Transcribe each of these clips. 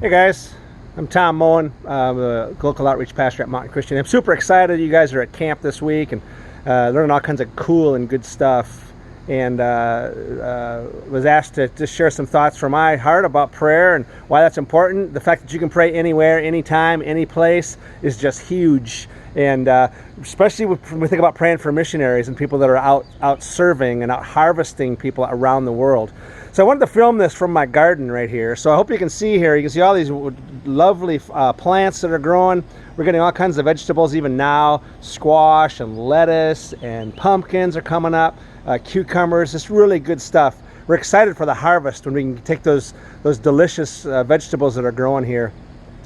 Hey guys, I'm Tom Moen, the local outreach pastor at Mountain Christian. I'm super excited you guys are at camp this week and learning all kinds of cool and good stuff. And was asked to just share some thoughts from my heart about prayer and why that's important. The fact that you can pray anywhere, anytime, any place is just huge. And especially when we think about praying for missionaries and people that are out serving and out harvesting people around the world. So I wanted to film this from my garden right here. So I hope you can see here. You can see all these lovely plants that are growing. We're getting all kinds of vegetables even now. Squash and lettuce and pumpkins are coming up. Cucumbers, just really good stuff. We're excited for the harvest when we can take those delicious vegetables that are growing here.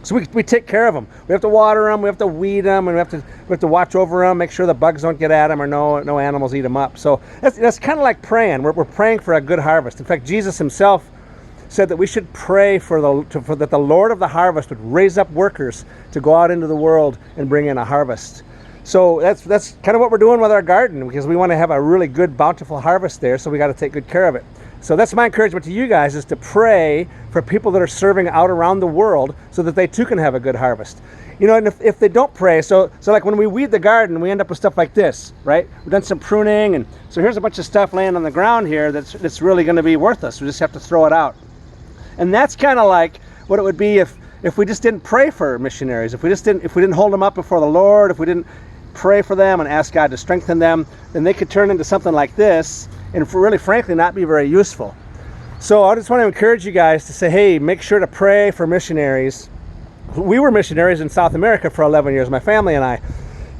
So we take care of them. We have to water them, we have to weed them, and we have to watch over them, make sure the bugs don't get at them or no animals eat them up. So that's kind of like praying. We're praying for a good harvest. In fact, Jesus himself said that we should pray that the Lord of the harvest would raise up workers to go out into the world and bring in a harvest. So that's kind of what we're doing with our garden, because we want to have a really good, bountiful harvest there, so we got to take good care of it. So that's my encouragement to you guys, is to pray for people that are serving out around the world so that they too can have a good harvest. You know, and if they don't pray, so like when we weed the garden, we end up with stuff like this, right? We've done some pruning, and so here's a bunch of stuff laying on the ground here that's really going to be worthless. We just have to throw it out. And that's kind of like what it would be if we just didn't pray for missionaries, if we didn't hold them up before the Lord, if we didn't pray for them and ask God to strengthen them, then they could turn into something like this and really frankly not be very useful. So I just want to encourage you guys to say, hey, make sure to pray for missionaries. We were missionaries in South America for 11 years, my family and I.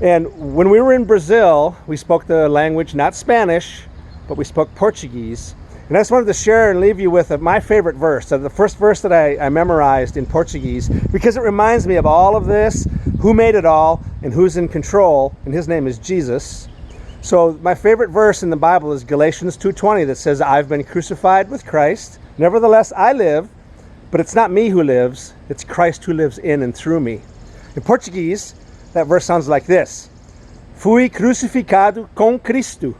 And when we were in Brazil, we spoke the language, not Spanish, but we spoke Portuguese. And I just wanted to share and leave you with my favorite verse, the first verse that I memorized in Portuguese, because it reminds me of all of this, who made it all, and who's in control, and his name is Jesus. So my favorite verse in the Bible is Galatians 2:20, that says, I've been crucified with Christ, nevertheless I live, but it's not me who lives, it's Christ who lives in and through me. In Portuguese, that verse sounds like this: Fui crucificado com Cristo.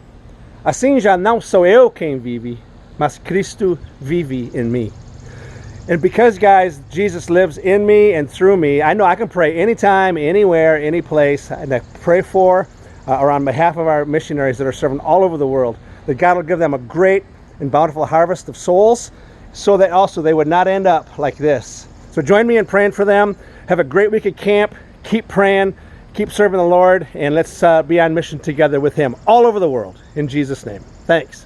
Assim já não sou eu quem vive, mas Cristo vive in me. And because, guys, Jesus lives in me and through me, I know I can pray anytime, anywhere, any place, and I pray for or on behalf of our missionaries that are serving all over the world, that God will give them a great and bountiful harvest of souls, so that also they would not end up like this. So join me in praying for them. Have a great week at camp. Keep praying, keep serving the Lord, and let's be on mission together with him all over the world. In Jesus' name. Thanks.